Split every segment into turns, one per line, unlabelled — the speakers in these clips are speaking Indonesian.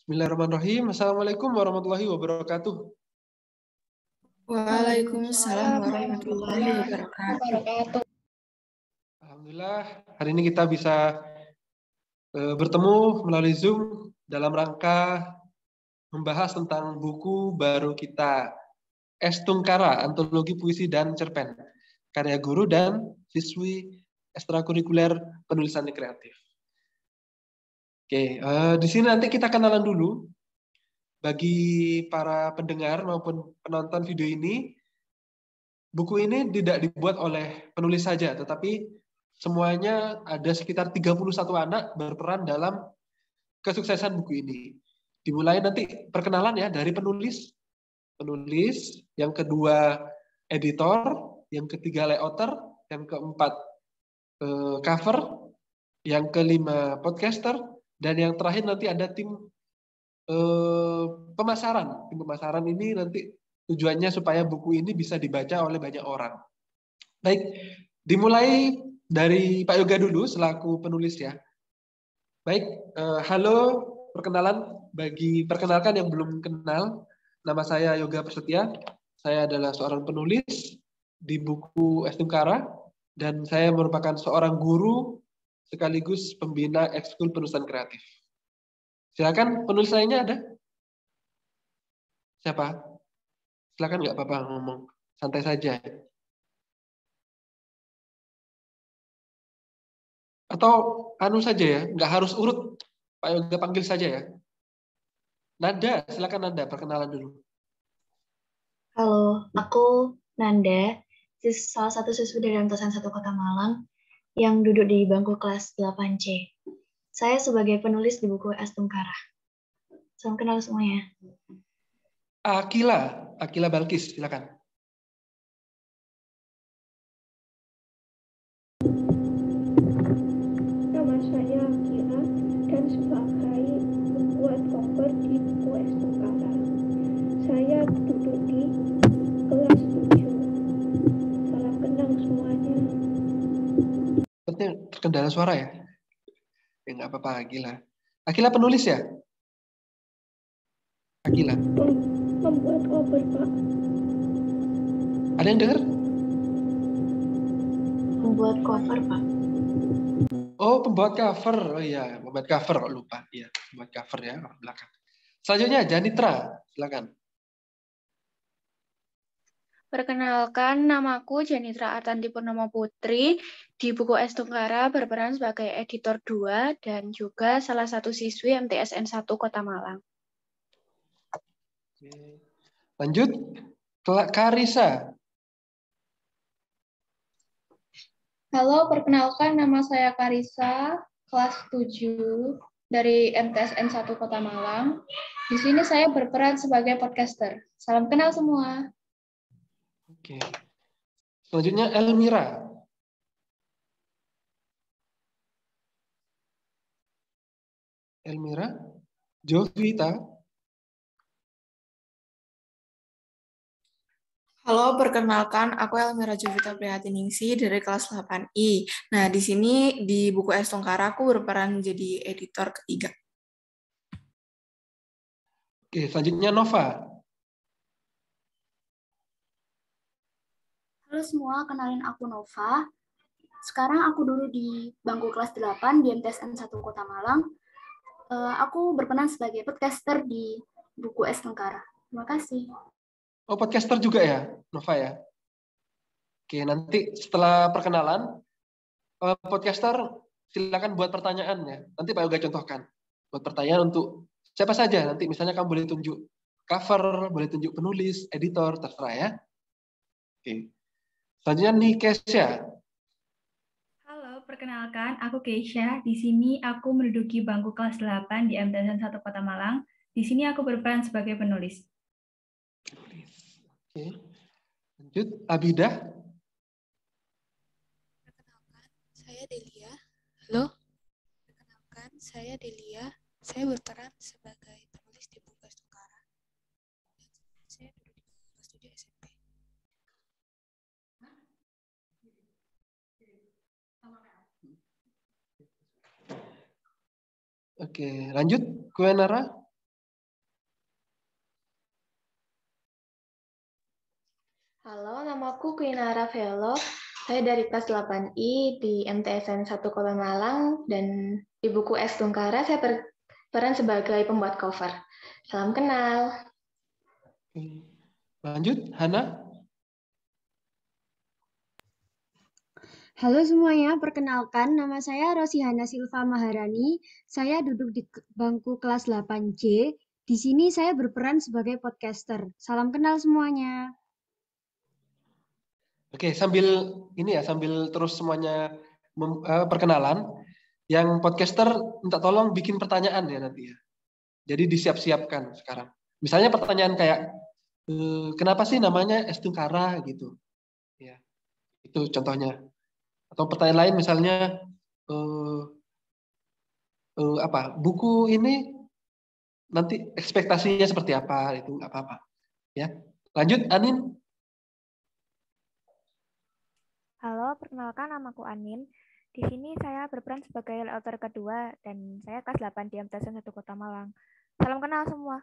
Bismillahirrahmanirrahim. Assalamualaikum warahmatullahi wabarakatuh.
Waalaikumsalam warahmatullahi wabarakatuh.
Alhamdulillah, hari ini kita bisa bertemu melalui Zoom dalam rangka membahas tentang buku baru kita, Es Tungkara, Antologi Puisi dan Cerpen, karya guru dan siswi ekstrakurikuler penulisan kreatif. Oke, di sini nanti kita kenalan dulu. Bagi para pendengar maupun penonton video ini, buku ini tidak dibuat oleh penulis saja, tetapi semuanya ada sekitar 31 anak berperan dalam kesuksesan buku ini. Dimulai nanti perkenalan ya dari penulis, yang kedua editor, yang ketiga layouter, yang keempat cover, yang kelima podcaster, dan yang terakhir nanti ada tim pemasaran. Tim pemasaran ini nanti tujuannya supaya buku ini bisa dibaca oleh banyak orang. Baik, dimulai dari Pak Yoga dulu selaku penulis ya. Baik, halo, perkenalkan yang belum kenal, nama saya Yoga Prasetya. Saya adalah seorang penulis di buku Es Tungkara dan saya merupakan seorang guru sekaligus pembina ekskul penulisan kreatif. Silakan penulis lainnya ada? Siapa? Silakan nggak apa-apa ngomong, santai saja. Atau anu saja ya, nggak harus urut, Pak Yoga panggil saja ya. Nanda, silakan Nanda, perkenalan dulu.
Halo, aku Nanda, salah satu siswi dari MTSN 1 Kota Malang yang duduk di bangku kelas 8C. Saya sebagai penulis di buku Es Tungkara. Salam kenal semuanya.
Akila Balkis, silakan.
Nama saya Akila dan sebagai pembuat cover di buku Es Tungkara. Saya duduk di kelas 7. Salam kenal semuanya.
Sepertinya terkendala suara ya? Ya nggak apa-apa, Akila penulis ya? Akila.
Membuat cover, Pak.
Ada yang dengar?
Membuat cover, Pak.
Oh, pembuat cover. Oh iya, pembuat cover, kok lupa. Iya, pembuat cover ya, belakang. Selanjutnya, Janitra, silakan.
Perkenalkan, namaku Janitra Artanti Purnomo Putri. Di buku Es Tungkara berperan sebagai editor 2 dan juga salah satu siswi MTSN 1 Kota Malang.
Lanjut, Karisa.
Halo, perkenalkan nama saya Karisa, kelas 7 dari MTSN 1 Kota Malang. Di sini saya berperan sebagai podcaster. Salam kenal semua.
Oke. Selanjutnya Elmira. Jovita.
Halo, perkenalkan aku Elmira Jovita Prihatiningsih dari kelas 8I. Nah, di sini di buku Es Tungkara aku berperan jadi editor ketiga.
Oke, selanjutnya Nova.
Halo semua, kenalin aku Nova. Sekarang aku dulu di bangku kelas 8 di MTSN 1 Kota Malang. Aku berperan sebagai podcaster di buku Es Tungkara. Terima kasih.
Oh, podcaster juga ya, Nova ya? Oke, nanti setelah perkenalan, podcaster silakan buat pertanyaan ya. Nanti Pak Yoga contohkan. Buat pertanyaan untuk siapa saja. Nanti misalnya kamu boleh tunjuk cover, boleh tunjuk penulis, editor, terserah ya. Oke. Selanjutnya nih Kesha.
Halo, perkenalkan aku Keisha. Di sini aku menduduki bangku kelas 8 di MTSN 1 Kota Malang. Di sini aku berperan sebagai penulis.
Oke. Lanjut, Abidah.
Perkenalkan, saya Delia. Halo. Perkenalkan, saya Delia. Saya berperan sebagai penulis di buku Es Tungkara. Dan saya duduk di kelas 7 SMP.
Oke, lanjut. Kuenara.
Halo, namaku Quinara Velo. Saya dari kelas 8I di MTSN 1 Kota Malang, dan di buku Es Tungkara saya berperan sebagai pembuat cover. Salam kenal.
Lanjut, Hana.
Halo semuanya, perkenalkan nama saya Rosihana Silva Maharani. Saya duduk di bangku kelas 8C. Di sini saya berperan sebagai podcaster. Salam kenal semuanya.
Oke, sambil terus semuanya perkenalan, yang podcaster minta tolong bikin pertanyaan ya nanti ya. Jadi disiap-siapkan sekarang. Misalnya pertanyaan kayak, kenapa sih namanya Es Tungkara gitu? Ya, itu contohnya. Atau pertanyaan lain misalnya, buku ini nanti ekspektasinya seperti apa? Itu nggak apa-apa. Ya, lanjut Anin.
Halo, perkenalkan namaku Anin. Di sini saya berperan sebagai author kedua dan saya kelas 8 di MTSN 1 Kota Malang. Salam kenal semua.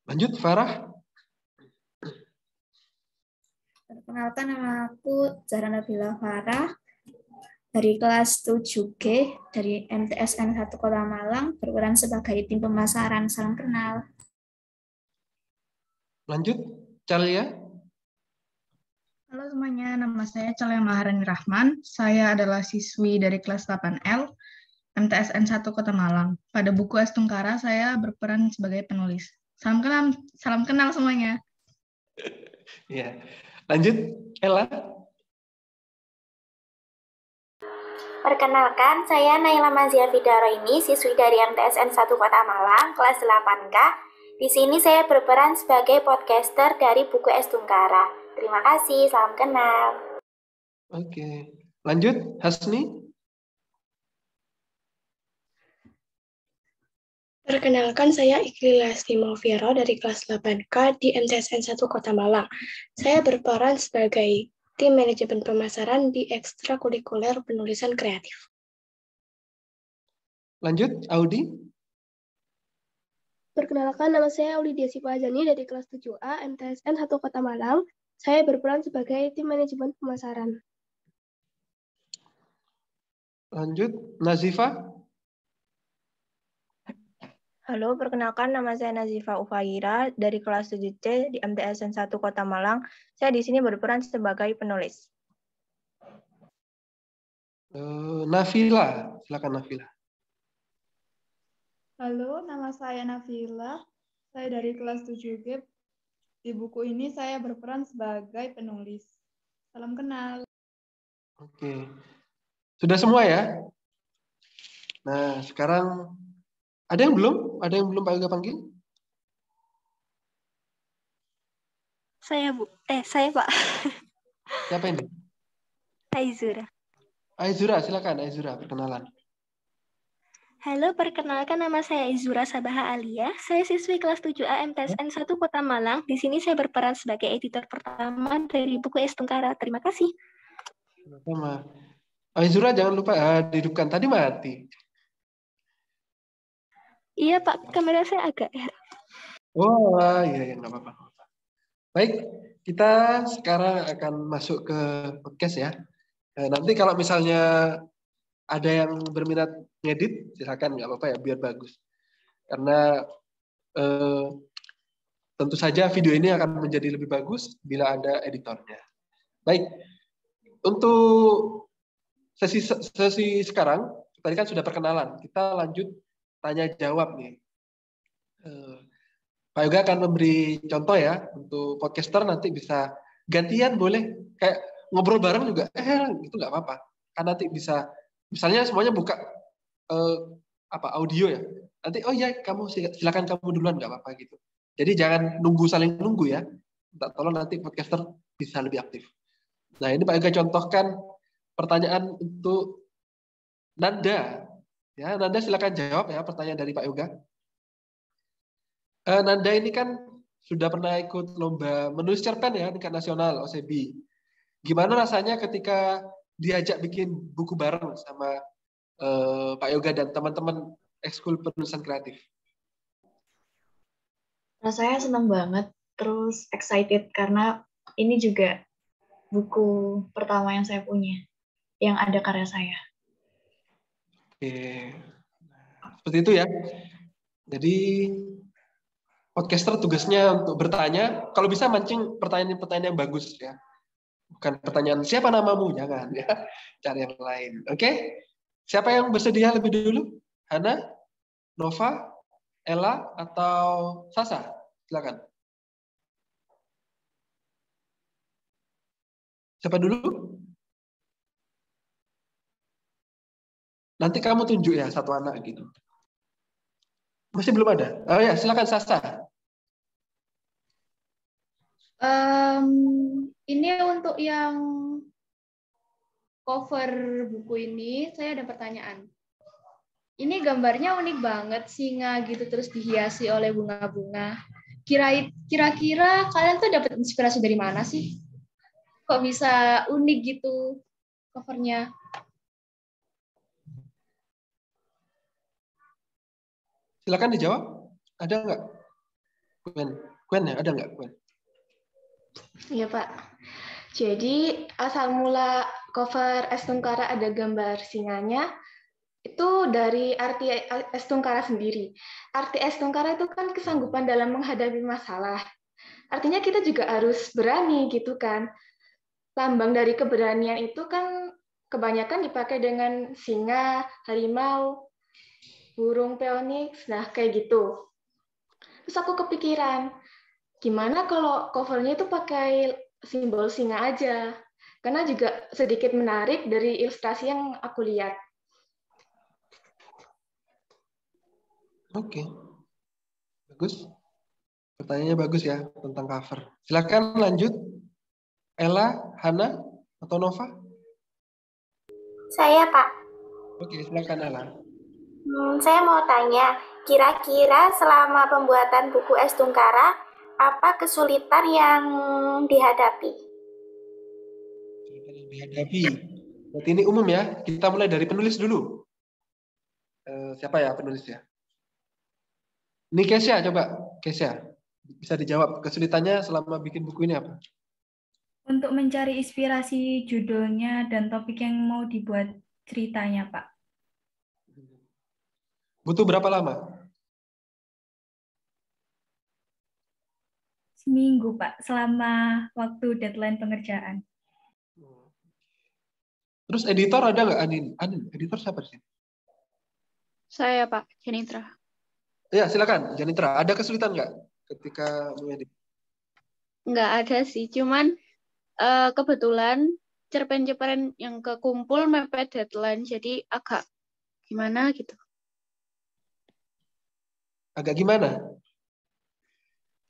Lanjut Farah.
Perkenalkan nama aku Zahra Nabila Farah dari kelas 7G dari MTSN 1 Kota Malang, berperan sebagai tim pemasaran. Salam kenal.
Lanjut Calia.
Halo semuanya, nama saya Calia Maharani Rahman. Saya adalah siswi dari kelas 8L, MTSN 1 Kota Malang. Pada buku Es Tungkara, saya berperan sebagai penulis. Salam kenal semuanya.
Ya, lanjut Ella.
Perkenalkan, saya Naila Mazia Fidaro ini, siswi dari MTSN 1 Kota Malang, kelas 8K. Di sini saya berperan sebagai podcaster dari buku Es Tungkara. Terima kasih, salam kenal.
Oke, lanjut Hasni.
Perkenalkan, saya Ikri Lasti Malviero dari kelas 8K di MTSN 1 Kota Malang. Saya berperan sebagai tim manajemen pemasaran di ekstrakurikuler penulisan kreatif.
Lanjut Audi.
Perkenalkan, nama saya Aulidia Sipajani dari kelas 7A MTSN 1 Kota Malang. Saya berperan sebagai tim manajemen pemasaran.
Lanjut Nazifa.
Halo, perkenalkan nama saya Nazifa Ufaira dari kelas 7C di MTSN 1 Kota Malang. Saya di sini berperan sebagai penulis.
Nafila, silakan Nafila.
Halo, nama saya Nafila. Saya dari kelas 7G. Di buku ini saya berperan sebagai penulis. Salam kenal.
Oke. Sudah semua ya? Nah, sekarang ada yang belum? Ada yang belum Pak Yoga panggil?
Saya, Bu. Saya, Pak.
Siapa ini?
Aizura.
Aizura, silakan Aizura, perkenalan.
Halo, perkenalkan nama saya Aizura Sabaha Alia. Saya siswi kelas 7A MTSN 1 Kota Malang. Di sini saya berperan sebagai editor pertama dari buku Es Tungkara. Terima kasih.
Sama. Aizura, jangan lupa dihidupkan. Tadi mati.
Iya, Pak. Kamera saya agak error.
Oh, iya, nggak apa-apa. Baik, kita sekarang akan masuk ke podcast ya. Nanti kalau misalnya ada yang berminat ngedit, silakan, nggak apa-apa ya, biar bagus. Karena tentu saja video ini akan menjadi lebih bagus bila ada editornya. Baik, untuk sesi sekarang, tadi kan sudah perkenalan. Kita lanjut tanya jawab nih. Pak Yoga akan memberi contoh ya, untuk podcaster nanti bisa gantian boleh, kayak ngobrol bareng juga, itu nggak apa-apa. Kan nanti bisa, misalnya semuanya buka audio ya. Nanti oh ya kamu silakan kamu duluan, nggak apa-apa gitu. Jadi jangan saling nunggu ya. Minta tolong nanti podcaster bisa lebih aktif. Nah, ini Pak Yoga contohkan pertanyaan untuk Nanda. Ya, Nanda silakan jawab ya pertanyaan dari Pak Yoga. Nanda ini kan sudah pernah ikut lomba menulis cerpen ya tingkat nasional OSEBI. Gimana rasanya ketika diajak bikin buku bareng sama Pak Yoga dan teman-teman ekskul penulisan kreatif?
Rasanya senang banget terus excited karena ini juga buku pertama yang saya punya, yang ada karya saya.
Oke. Seperti itu ya. Jadi podcaster tugasnya untuk bertanya, kalau bisa mancing pertanyaan-pertanyaan yang bagus ya. Bukan pertanyaan siapa namamu, jangan ya. Cari yang lain. Oke? Siapa yang bersedia lebih dulu? Hana, Nova, Ella, atau Sasa? Silakan. Siapa dulu? Nanti kamu tunjuk ya satu anak gitu. Masih belum ada? Oh ya, silakan Sasa.
Ini untuk yang cover buku ini, saya ada pertanyaan. Ini gambarnya unik banget, singa gitu, terus dihiasi oleh bunga-bunga. Kira-kira kalian tuh dapat inspirasi dari mana sih? Kok bisa unik gitu covernya?
Silakan dijawab. Ada nggak? Gwen ya, ada nggak Gwen?
Iya Pak. Jadi asal mula cover Es Tungkara ada gambar singanya itu dari arti Es Tungkara sendiri. Arti Es Tungkara itu kan kesanggupan dalam menghadapi masalah. Artinya kita juga harus berani gitu kan. Lambang dari keberanian itu kan kebanyakan dipakai dengan singa, harimau, burung phoenix, nah kayak gitu. Terus aku kepikiran, gimana kalau covernya itu pakai simbol singa aja? Karena juga sedikit menarik dari ilustrasi yang aku lihat.
Oke. Bagus. Pertanyaannya bagus ya tentang cover. Silakan lanjut. Ella, Hana, atau Nova?
Saya, Pak.
Oke, silakan Ella.
Saya mau tanya, kira-kira selama pembuatan buku Es Tungkara, apa kesulitan yang dihadapi?
Berarti ini umum ya. Kita mulai dari penulis dulu. Siapa ya penulisnya? Ini Kesha, coba. Kesha. Bisa dijawab. Kesulitannya selama bikin buku ini apa?
Untuk mencari inspirasi judulnya dan topik yang mau dibuat ceritanya, Pak.
Butuh berapa lama?
Seminggu, Pak. Selama waktu deadline pengerjaan.
Terus editor ada nggak, Anin? Anin, editor siapa sih?
Saya, Pak, Janitra.
Ya, silakan, Janitra. Ada kesulitan nggak ketika mengedit?
Nggak ada sih, cuman kebetulan cerpen-cerpen yang kekumpul mepet deadline, jadi agak gimana gitu.
Agak gimana?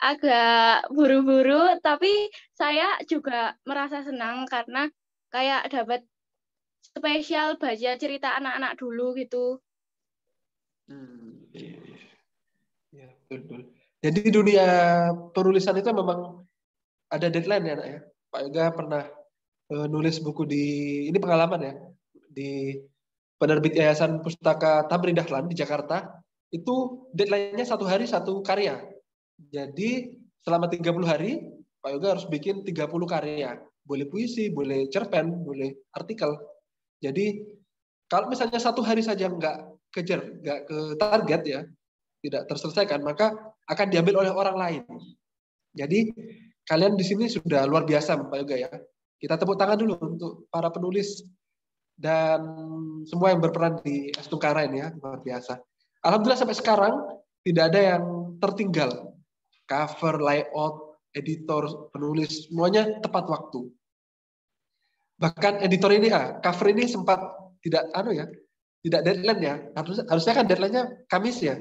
Agak buru-buru, tapi saya juga merasa senang karena kayak dapat spesial baca cerita anak-anak dulu gitu.
Ya, betul. Jadi dunia penulisan itu memang ada deadline ya, Nak ya. Pak Yoga pernah nulis buku ini pengalaman ya, di penerbit Yayasan Pustaka Tamrin Dahlan di Jakarta, itu deadline-nya 1 hari 1 karya. Jadi selama 30 hari, Pak Yoga harus bikin 30 karya. Boleh puisi, boleh cerpen, boleh artikel. Jadi kalau misalnya 1 hari saja nggak kejar, nggak ke target ya, tidak terselesaikan, maka akan diambil oleh orang lain. Jadi kalian di sini sudah luar biasa, Pak Yoga ya. Kita tepuk tangan dulu untuk para penulis dan semua yang berperan di Es Tungkara ini ya, luar biasa. Alhamdulillah sampai sekarang tidak ada yang tertinggal. Cover, layout, editor, penulis, semuanya tepat waktu. Bahkan editor ini, cover ini sempat tidak tidak deadline ya. Harusnya kan deadline-nya Kamis ya.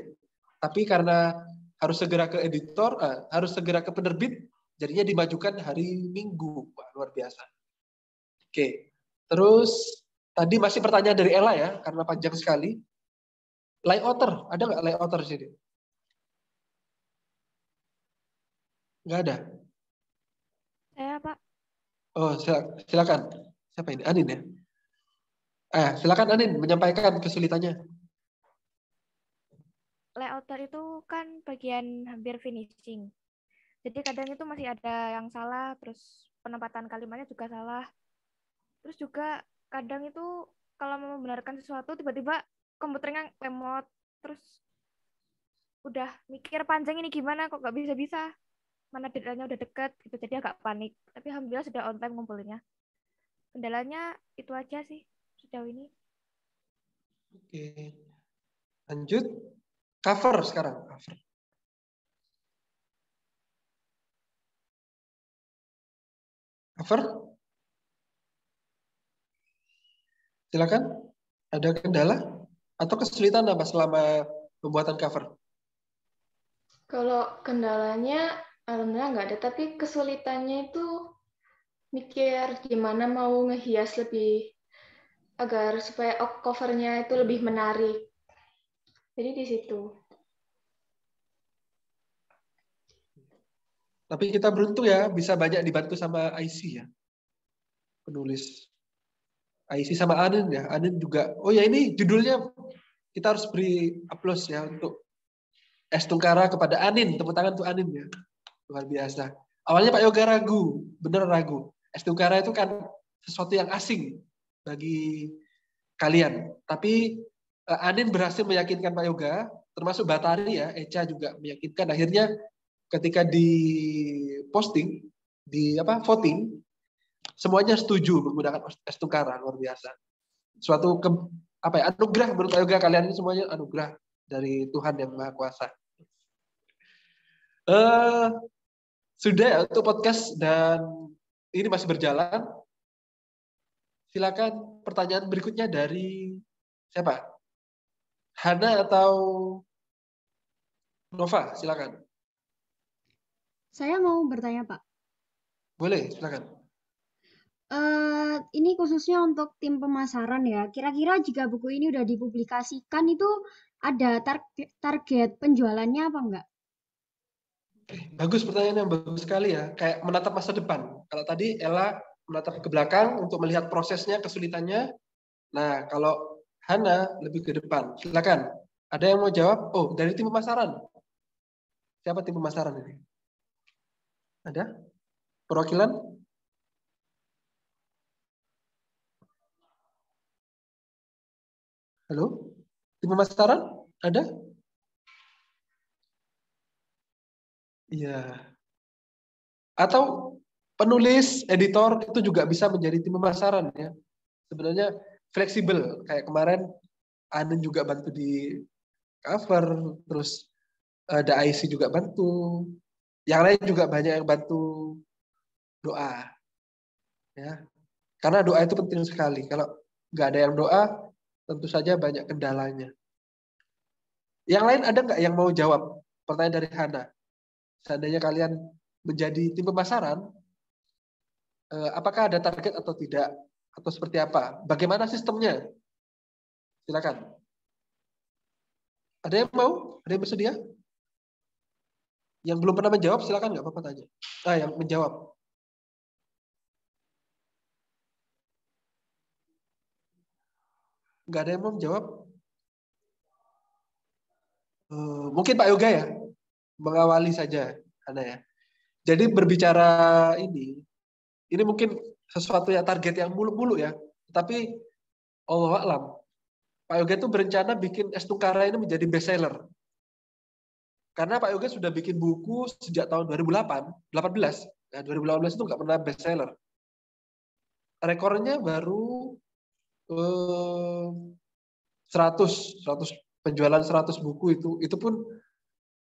Tapi karena harus segera ke editor, harus segera ke penerbit, jadinya dimajukan hari Minggu. Wah, luar biasa. Oke. Terus tadi masih pertanyaan dari Ella ya, karena panjang sekali. Layouter, ada nggak layouter di sini? Nggak ada.
Saya, Pak.
Oh, silakan. Siapa ini? Anin ya? Silakan Anin menyampaikan kesulitannya.
Layouter itu kan bagian hampir finishing. Jadi kadang itu masih ada yang salah, terus penempatan kalimatnya juga salah. Terus juga kadang itu kalau mau membenarkan sesuatu tiba-tiba komputernya lemot, terus udah mikir panjang ini gimana kok nggak bisa-bisa. Mana deadline-nya udah deket gitu, jadi agak panik. Tapi alhamdulillah sudah on time ngumpulinnya. Kendalanya itu aja sih sejauh ini.
Oke. Lanjut. Cover sekarang. Cover. Cover. Silakan. Ada kendala atau kesulitan apa selama pembuatan cover?
Kalau kendalanya alhamdulillah nggak ada, tapi kesulitannya itu mikir gimana mau ngehias lebih agar supaya covernya itu lebih menarik. Jadi di situ.
Tapi kita beruntung ya, bisa banyak dibantu sama IC ya. Penulis. IC sama Anin ya. Anin juga. Oh ya, ini judulnya kita harus beri aplaus ya untuk S Tungkara kepada Anin. Tepuk tangan untuk Anin ya. Luar biasa. Awalnya Pak Yoga ragu. Bener ragu. S Tungkara itu kan sesuatu yang asing bagi kalian. Tapi Anin berhasil meyakinkan Pak Yoga, termasuk Batari ya, Echa juga meyakinkan. Akhirnya ketika di posting, di voting, semuanya setuju menggunakan S Tungkara. Luar biasa. Suatu anugerah menurut Pak Yoga, kalian ini semuanya anugerah dari Tuhan yang Maha Kuasa. Sudah ya untuk podcast dan ini masih berjalan. Silakan pertanyaan berikutnya dari siapa? Hana atau Nova, silakan.
Saya mau bertanya, Pak.
Boleh, silakan.
Ini khususnya untuk tim pemasaran ya. Kira-kira jika buku ini udah dipublikasikan itu ada target penjualannya apa enggak?
Bagus, pertanyaan yang bagus sekali ya. Kayak menatap masa depan. Kalau tadi Ella menatap ke belakang untuk melihat prosesnya, kesulitannya. Nah, kalau Hana lebih ke depan. Silakan. Ada yang mau jawab? Oh, dari tim pemasaran. Siapa tim pemasaran ini? Ada? Perwakilan? Halo? Tim pemasaran? Ada? Iya. Atau penulis, editor itu juga bisa menjadi tim pemasaran ya. Sebenarnya fleksibel. Kayak kemarin Anin juga bantu di cover, terus ada IC juga bantu. Yang lain juga banyak yang bantu doa. Ya. Karena doa itu penting sekali. Kalau nggak ada yang doa, tentu saja banyak kendalanya. Yang lain ada nggak yang mau jawab pertanyaan dari Hana? Seandainya kalian menjadi tim pemasaran, apakah ada target atau tidak? Atau seperti apa? Bagaimana sistemnya? Silakan. Ada yang mau? Ada yang bersedia? Yang belum pernah menjawab, silakan, nggak apa-apa tanya. Yang menjawab. Nggak ada yang mau menjawab? Mungkin Pak Yoga ya, mengawali saja, Hana ya. Jadi berbicara ini mungkin sesuatu yang target yang muluk-muluk ya. Tapi Allah a'lam, Pak Yoga itu berencana bikin S Tungkara ini menjadi bestseller. Karena Pak Yoga sudah bikin buku sejak tahun 2018. Nah, 2018 itu nggak pernah bestseller. Rekornya baru 100 penjualan 100 buku itu pun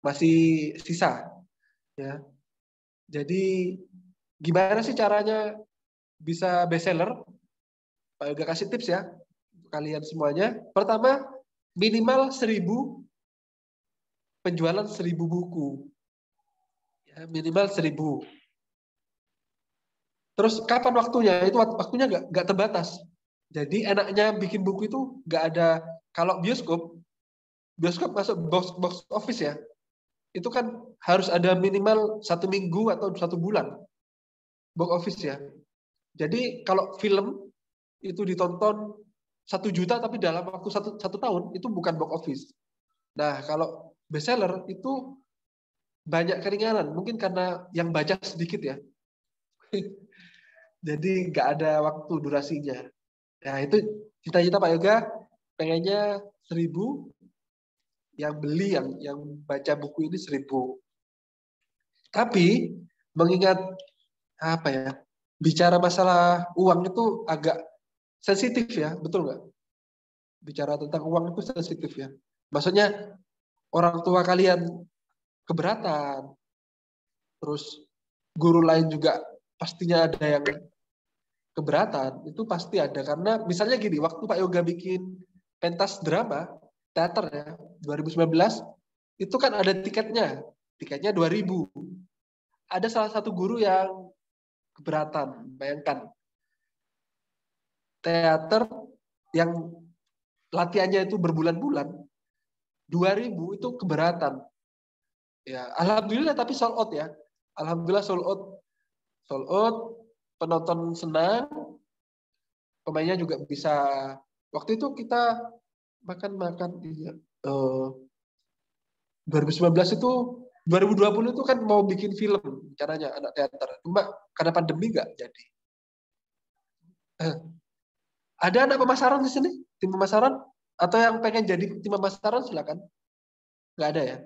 masih sisa ya. Jadi gimana sih caranya bisa bestseller? Pak Yoga kasih tips ya untuk kalian semuanya. Pertama, minimal 1000 penjualan 1000 buku. Ya, minimal 1000. Terus kapan waktunya? Itu waktunya nggak terbatas. Jadi enaknya bikin buku itu nggak ada, kalau bioskop masuk box office ya, itu kan harus ada minimal 1 minggu atau 1 bulan box office ya. Jadi kalau film itu ditonton 1 juta tapi dalam waktu satu tahun itu bukan box office. Nah kalau bestseller itu banyak keringanan. Mungkin karena yang baca sedikit ya. Jadi nggak ada waktu durasinya. Nah itu cita-cita Pak Yoga, pengennya 1000, yang beli, yang baca buku ini 1000. Tapi mengingat apa ya, bicara masalah uang itu agak sensitif ya, betul nggak? Bicara tentang uang itu sensitif ya. Maksudnya orang tua kalian keberatan, terus guru lain juga pastinya ada yang keberatan, itu pasti ada. Karena misalnya gini, waktu Pak Yoga bikin pentas drama, teater ya, 2019, itu kan ada tiketnya 2.000. Ada salah satu guru yang keberatan, bayangkan. Teater yang latihannya itu berbulan-bulan, 2.000 itu keberatan. Ya, alhamdulillah tapi sold out ya. Alhamdulillah sold out. Sold out, penonton senang, pemainnya juga bisa. Waktu itu kita makan-makan, 2019 itu, 2020 itu kan mau bikin film caranya anak teater. Cuma karena pandemi nggak jadi. Ada anak pemasaran di sini? Tim pemasaran? Atau yang pengen jadi tim pemasaran silakan. Nggak ada ya?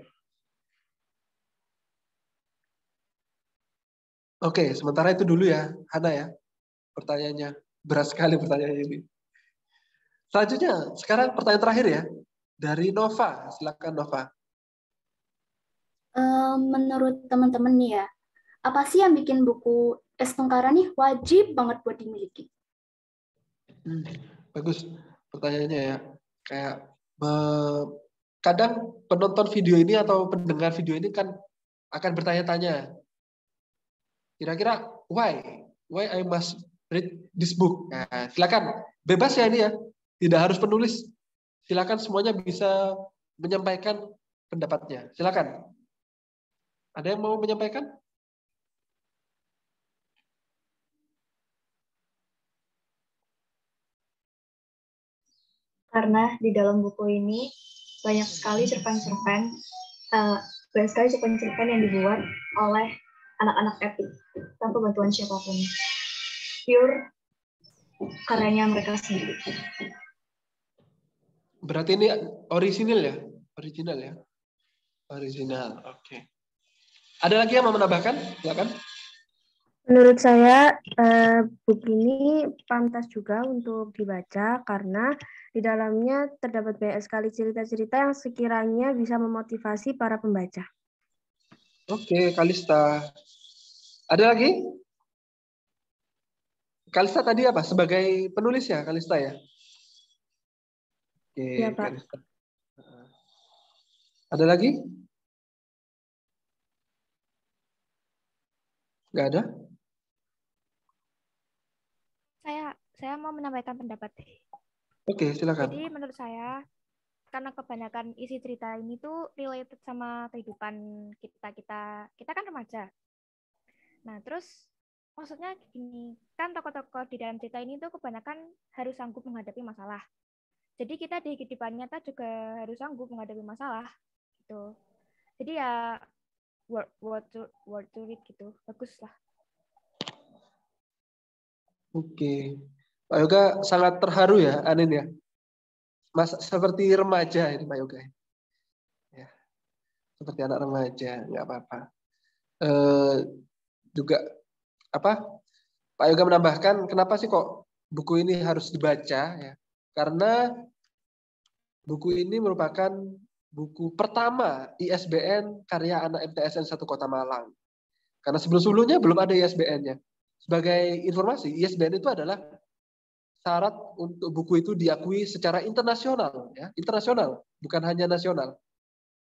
Oke, sementara itu dulu ya, Hana ya. Pertanyaannya. Berat sekali pertanyaannya ini. Selanjutnya, sekarang pertanyaan terakhir ya. Dari Nova. Silakan Nova.
Menurut teman-teman nih ya, apa sih yang bikin buku Es Tengkara nih wajib banget buat dimiliki?
Bagus pertanyaannya ya. Kayak kadang penonton video ini atau pendengar video ini kan akan bertanya-tanya, kira-kira why I must read this book? Nah, silakan, bebas ya ini ya, tidak harus penulis. Silakan semuanya bisa menyampaikan pendapatnya. Silakan. Ada yang mau menyampaikan?
Karena di dalam buku ini banyak sekali cerpen-cerpen yang dibuat oleh anak-anak epic tanpa bantuan siapapun. Pure karyanya mereka sendiri.
Berarti ini original ya? Original ya? Original, oke. Ada lagi yang mau menambahkan? Silakan.
Menurut saya, buku ini pantas juga untuk dibaca karena di dalamnya terdapat banyak sekali cerita-cerita yang sekiranya bisa memotivasi para pembaca.
Oke, Kalista. Ada lagi? Kalista tadi apa? Sebagai penulis ya, Kalista ya? Oke,
Ya, Pak.
Kalista. Ada lagi? Nggak ada?
Saya mau menambahkan pendapat.
Oke, silakan.
Jadi menurut saya, karena kebanyakan isi cerita ini tuh related sama kehidupan kita kan remaja. Nah, terus maksudnya gini, kan tokoh-tokoh di dalam cerita ini tuh kebanyakan harus sanggup menghadapi masalah. Jadi kita di kehidupan nyata juga harus sanggup menghadapi masalah gitu. Jadi ya worth to read gitu. Bagus lah.
Oke. Pak Yoga sangat terharu ya, Anin ya. Mas, seperti remaja ini Pak Yoga. Ya. Seperti anak remaja, nggak apa-apa. Juga apa? Pak Yoga menambahkan, kenapa sih kok buku ini harus dibaca ya? Karena buku ini merupakan buku pertama ISBN karya anak MTSN 1 Kota Malang. Karena sebelum-sebelumnya belum ada ISBN-nya. Sebagai informasi, ISBN itu adalah syarat untuk buku itu diakui secara internasional, ya, internasional, bukan hanya nasional.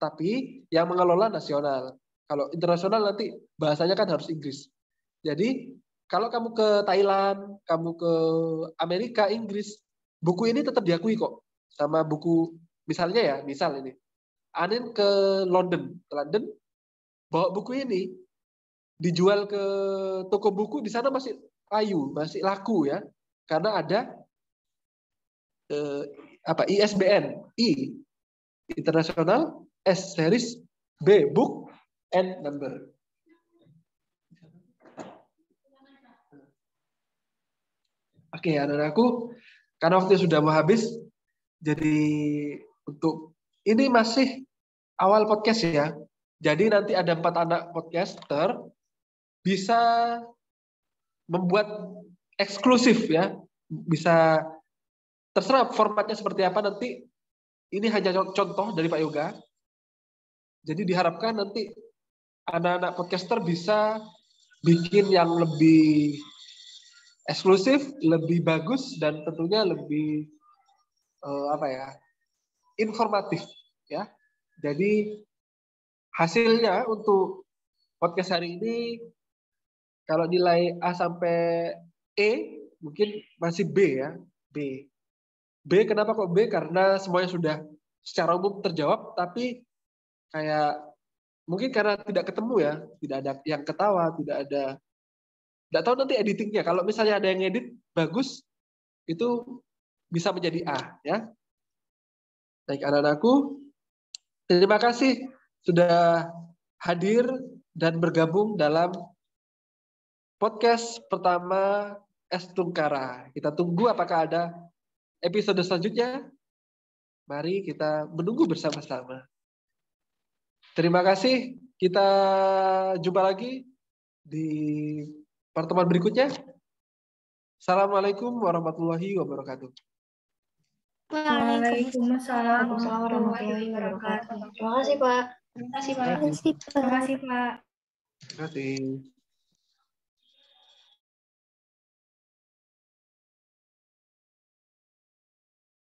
Tapi yang mengelola nasional. Kalau internasional nanti bahasanya kan harus Inggris. Jadi kalau kamu ke Thailand, kamu ke Amerika, Inggris, buku ini tetap diakui kok sama buku, misalnya ya, misal ini, Anin ke London, bawa buku ini dijual ke toko buku di sana masih masih laku ya, karena ada ISBN, I internasional, S series, B book, and number. Oke, anak-anakku, karena waktu sudah mau habis, jadi untuk ini masih awal podcast ya. Jadi nanti ada 4 anak podcaster bisa membuat eksklusif ya. Bisa terserah formatnya seperti apa nanti. Ini hanya contoh dari Pak Yoga. Jadi diharapkan nanti anak-anak podcaster bisa bikin yang lebih eksklusif, lebih bagus, dan tentunya lebih informatif ya. Jadi hasilnya untuk podcast hari ini kalau nilai A sampai E mungkin masih B ya, B. B kenapa kok B? Karena semuanya sudah secara umum terjawab, tapi kayak mungkin karena tidak ketemu ya, tidak ada yang ketawa, tidak tahu nanti editingnya. Kalau misalnya ada yang edit bagus, itu bisa menjadi A ya. Baik anak-anakku, terima kasih sudah hadir dan bergabung dalam podcast pertama S Tungkara. Kita tunggu apakah ada episode selanjutnya. Mari kita menunggu bersama-sama. Terima kasih. Kita jumpa lagi di pertemuan berikutnya. Assalamualaikum warahmatullahi wabarakatuh.
Waalaikumsalam warahmatullahi wabarakatuh. Terima kasih, Pak.
Terima kasih, Pak.
Terima kasih, Pak.
Terima kasih.